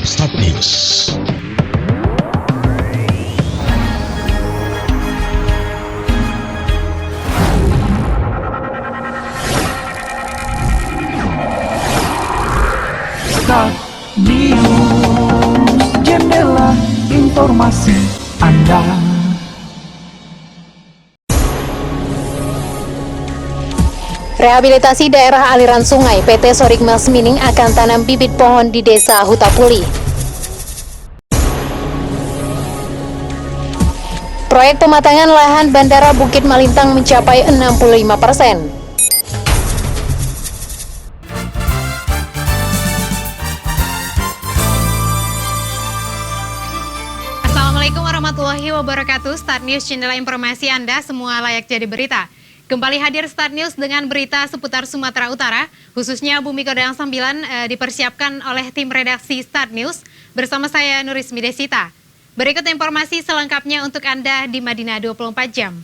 Start News. Start News, jendela informasi Anda. Rehabilitasi daerah aliran sungai, PT Sorikmas Mining akan tanam bibit pohon di Desa Hutapuli. Proyek pematangan lahan Bandara Bukit Malintang mencapai 65%. Assalamualaikum warahmatullahi wabarakatuh. Start News, jendela informasi Anda, semua layak jadi berita. Kembali hadir Start News dengan berita seputar Sumatera Utara, khususnya Bumi Kodang 9 dipersiapkan oleh tim redaksi Start News bersama saya Nurismi Desita. Berikut informasi selengkapnya untuk Anda di Madinah 24 jam.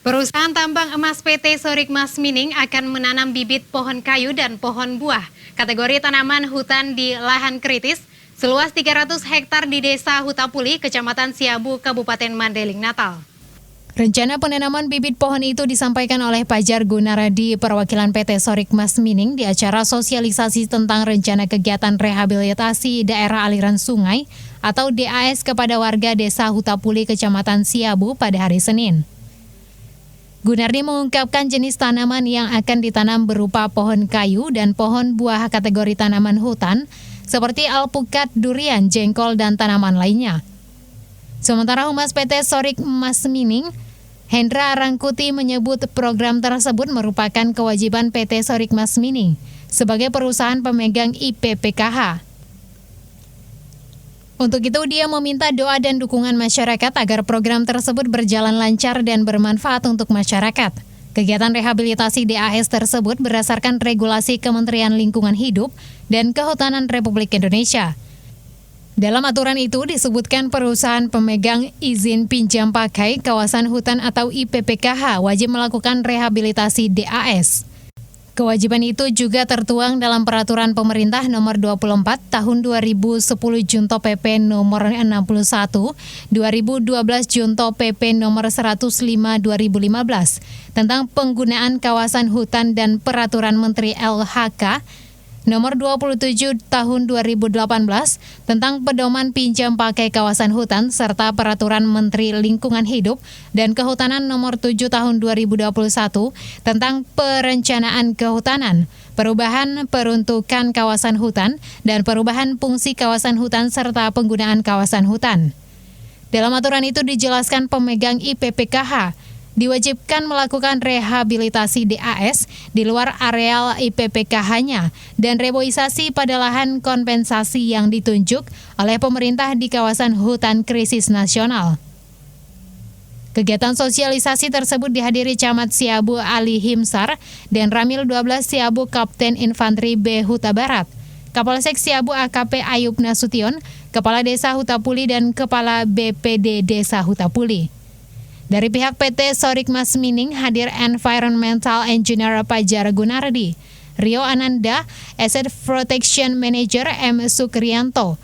Perusahaan tambang emas PT Sorikmas Mining akan menanam bibit pohon kayu dan pohon buah kategori tanaman hutan di lahan kritis seluas 300 hektar di Desa Hutapuli, Kecamatan Siabu, Kabupaten Mandailing, Natal. Rencana penanaman bibit pohon itu disampaikan oleh Pajar Gunardi, perwakilan PT Sorikmas Mining di acara sosialisasi tentang rencana kegiatan rehabilitasi daerah aliran sungai atau DAS kepada warga Desa Hutapuli, Kecamatan Siabu pada hari Senin. Gunardi mengungkapkan jenis tanaman yang akan ditanam berupa pohon kayu dan pohon buah kategori tanaman hutan seperti alpukat, durian, jengkol, dan tanaman lainnya. Sementara Humas PT Sorikmas Mining, Hendra Rangkuti menyebut program tersebut merupakan kewajiban PT Sorikmas Mining sebagai perusahaan pemegang IPPKH. Untuk itu, dia meminta doa dan dukungan masyarakat agar program tersebut berjalan lancar dan bermanfaat untuk masyarakat. Kegiatan rehabilitasi DAS tersebut berdasarkan regulasi Kementerian Lingkungan Hidup dan Kehutanan Republik Indonesia. Dalam aturan itu disebutkan perusahaan pemegang izin pinjam pakai kawasan hutan atau IPPKH wajib melakukan rehabilitasi DAS. Kewajiban itu juga tertuang dalam Peraturan Pemerintah Nomor 24 Tahun 2010 Junto PP Nomor 61, 2012 Junto PP Nomor 105 2015 tentang penggunaan kawasan hutan dan Peraturan Menteri LHK Nomor 27 Tahun 2018 tentang pedoman pinjam pakai kawasan hutan serta Peraturan Menteri Lingkungan Hidup dan Kehutanan Nomor 7 Tahun 2021 tentang perencanaan kehutanan, perubahan peruntukan kawasan hutan, dan perubahan fungsi kawasan hutan serta penggunaan kawasan hutan. Dalam aturan itu dijelaskan pemegang IPPKH diwajibkan melakukan rehabilitasi DAS di luar areal IPPKH-nya dan reboisasi pada lahan kompensasi yang ditunjuk oleh pemerintah di kawasan hutan krisis nasional. Kegiatan sosialisasi tersebut dihadiri Camat Siabu Ali Himsar dan Ramil 12 Siabu Kapten Infanteri B Huta Barat, Kapolsek Siabu AKP Ayub Nasution, Kepala Desa Hutapuli dan Kepala BPD Desa Hutapuli. Dari pihak PT Sorikmas Mining hadir Environmental Engineer Pajar Gunardi, Rio Ananda, Asset Protection Manager M. Sukrianto,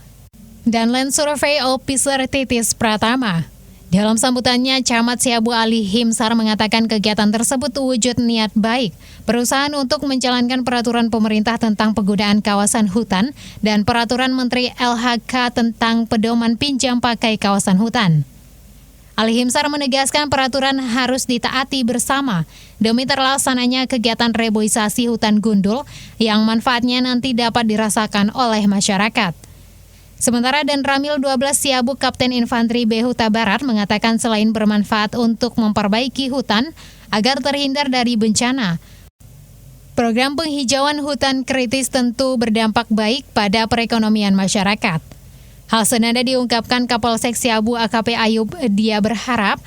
dan Land Survey Officer Titis Pratama. Dalam sambutannya, Camat Siabu Ali Himsar mengatakan kegiatan tersebut wujud niat baik perusahaan untuk menjalankan peraturan pemerintah tentang penggunaan kawasan hutan dan peraturan Menteri LHK tentang pedoman pinjam pakai kawasan hutan. Ali Himsar menegaskan peraturan harus ditaati bersama demi terlaksananya kegiatan reboisasi hutan gundul yang manfaatnya nanti dapat dirasakan oleh masyarakat. Sementara Dan Ramil 12 Siabu Kapten Infanteri B Huta Barat mengatakan selain bermanfaat untuk memperbaiki hutan agar terhindar dari bencana, program penghijauan hutan kritis tentu berdampak baik pada perekonomian masyarakat. Hal senada diungkapkan Kapolsek Siabu AKP Ayub. Dia berharap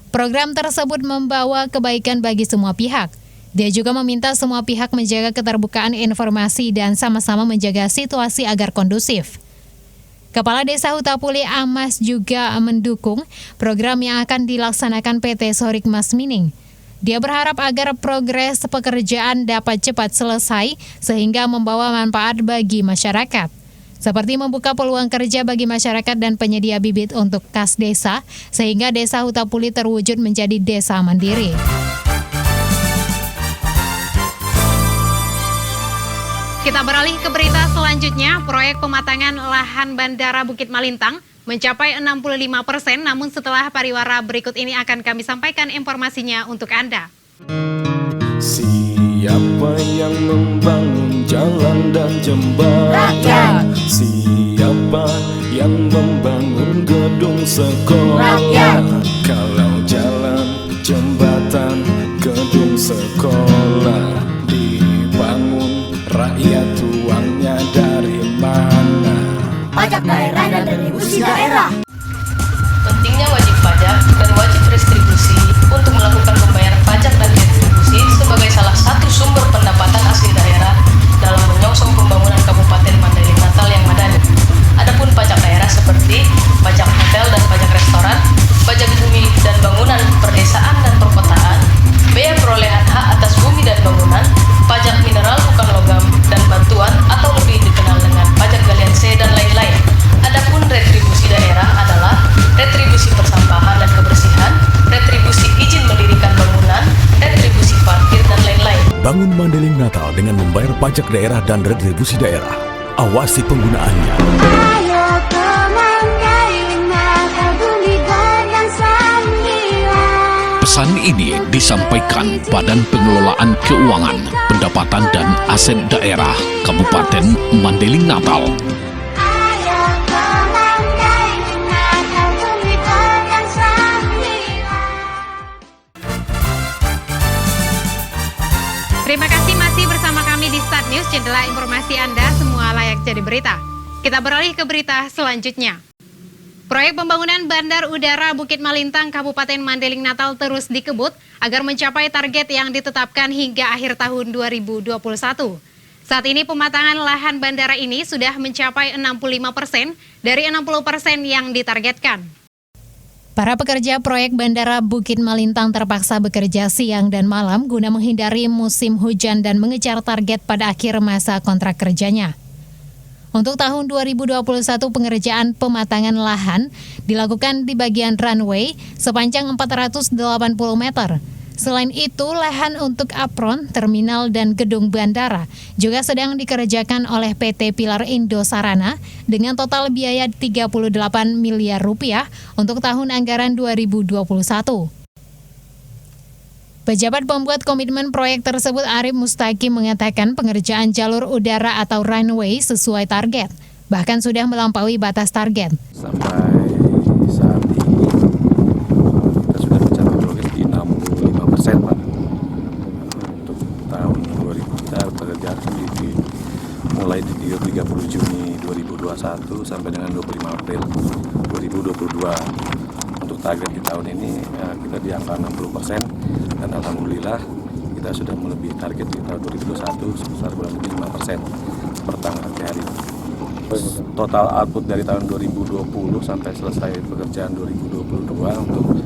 program tersebut membawa kebaikan bagi semua pihak. Dia juga meminta semua pihak menjaga keterbukaan informasi dan sama-sama menjaga situasi agar kondusif. Kepala Desa Hutapuli Amas juga mendukung program yang akan dilaksanakan PT Sorikmas Mining. Dia berharap agar progres pekerjaan dapat cepat selesai sehingga membawa manfaat bagi masyarakat. Seperti membuka peluang kerja bagi masyarakat dan penyedia bibit untuk kas desa, sehingga Desa Hutapuli terwujud menjadi desa mandiri. Kita beralih ke berita selanjutnya. Proyek pematangan lahan Bandara Bukit Malintang mencapai 65%, namun setelah pariwara berikut ini akan kami sampaikan informasinya untuk Anda. Siapa yang membangun jalan dan jembatan? Rakyat. Siapa yang membangun gedung sekolah? Rakyat. Kalau jalan, jembatan, gedung sekolah dibangun, rakyat uangnya dari mana? Pajak daerah dan retribusi daerah. Pentingnya wajib pajak dan wajib retribusi untuk melakukan pembayaran pajak dan retribusi sebagai salah satu sumber pendapatan asli daerah dalam menyongsong pembangunan Kabupaten Mandailing Natal yang madani. Adapun pajak daerah seperti pajak hotel dan pajak restoran, pajak bumi dan bangunan perdesaan dan perkotaan, bea perolehan hak atas bumi dan bangunan, pajak mineral bukan logam dan bantuan atau lebih dikenal dengan pajak galian C dan lain-lain. Adapun retribusi daerah adalah retribusi persampahan dan kebersihan, retribusi izin mendirikan bangunan, retribusi parkir dan lain-lain. Bangun Mandailing Natal dengan membayar pajak daerah dan retribusi daerah. Awasi penggunaannya. Ayo ke Mandailing Natal, bumi goyang sambilan. Pesan ini disampaikan Badan Pengelolaan Keuangan, Pendapatan dan Aset Daerah Kabupaten Mandailing Natal. Ayo ke Mandailing Natal, bumi goyang sambilan. Terima kasih masih bersama kami di Start News, jendela informasi Anda semua layak jadi berita. Kita beralih ke berita selanjutnya. Proyek pembangunan Bandar Udara Bukit Malintang Kabupaten Mandailing Natal terus dikebut agar mencapai target yang ditetapkan hingga akhir tahun 2021. Saat ini pematangan lahan bandara ini sudah mencapai 65% dari 60% yang ditargetkan. Para pekerja proyek Bandara Bukit Malintang terpaksa bekerja siang dan malam guna menghindari musim hujan dan mengejar target pada akhir masa kontrak kerjanya. Untuk tahun 2021, pengerjaan pematangan lahan dilakukan di bagian runway sepanjang 480 meter. Selain itu, lahan untuk apron, terminal, dan gedung bandara juga sedang dikerjakan oleh PT Pilar Indosarana dengan total biaya 38 miliar rupiah untuk tahun anggaran 2021. Pejabat pembuat komitmen proyek tersebut Arif Mustaqim mengatakan pengerjaan jalur udara atau runway sesuai target, bahkan sudah melampaui batas target. Sampai saat ini kita sudah mencapai progres di 65%, Pak. Untuk tahun 2000 kita pekerjaan mulai di 30 Juni 2021 sampai dengan 25 April 2022. Untuk target di tahun ini kita di angka 60%, dan alhamdulillah kita sudah melebihi target di tahun 2021 sebesar kurang lebih 5% per tanggal hari. Total output dari tahun 2020 sampai selesai pekerjaan 2022 untuk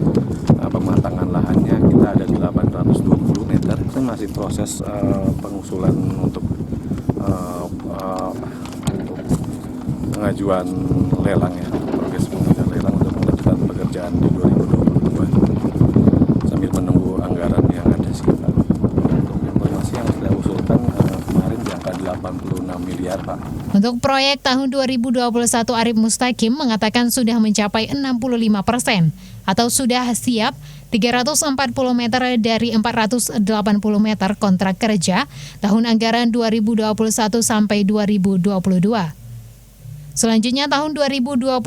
pematangan lahannya kita ada di 820 meter. Kita masih proses pengusulan untuk pengajuan lelang ya, progres pengajuan lelang untuk melanjutkan pekerjaan di 2022 sambil menunggu anggaran yang ada sih Pak. Untuk informasi yang sudah usulkan kemarin di angka 86 miliar Pak. Untuk proyek tahun 2021, Arif Mustaqim mengatakan sudah mencapai 65% atau sudah siap 340 meter dari 480 meter kontrak kerja tahun anggaran 2021 sampai 2022. Selanjutnya tahun 2022,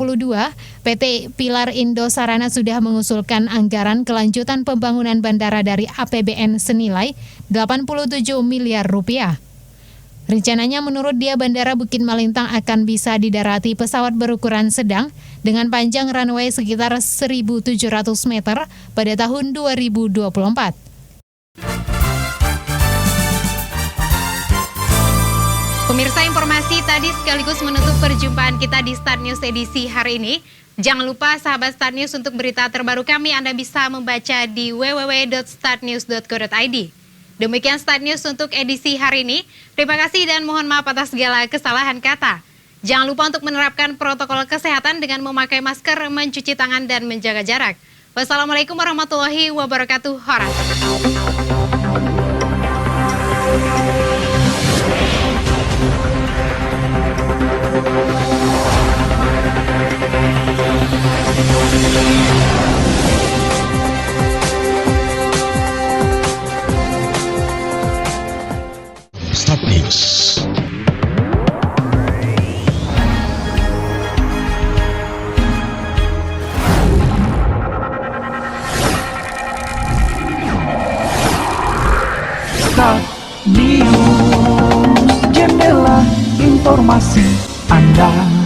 PT Pilar Indosarana sudah mengusulkan anggaran kelanjutan pembangunan bandara dari APBN senilai 87 miliar rupiah. Rencananya menurut dia Bandara Bukit Malintang akan bisa didarati pesawat berukuran sedang dengan panjang runway sekitar 1.700 meter pada tahun 2024. Pemirsa, informasi tadi sekaligus menutup perjumpaan kita di Start News edisi hari ini. Jangan lupa sahabat Start News, untuk berita terbaru kami Anda bisa membaca di www.startnews.co.id. Demikian Start News untuk edisi hari ini. Terima kasih dan mohon maaf atas segala kesalahan kata. Jangan lupa untuk menerapkan protokol kesehatan dengan memakai masker, mencuci tangan, dan menjaga jarak. Wassalamualaikum warahmatullahi wabarakatuh. Start News. Start News, jendela informasi Anda.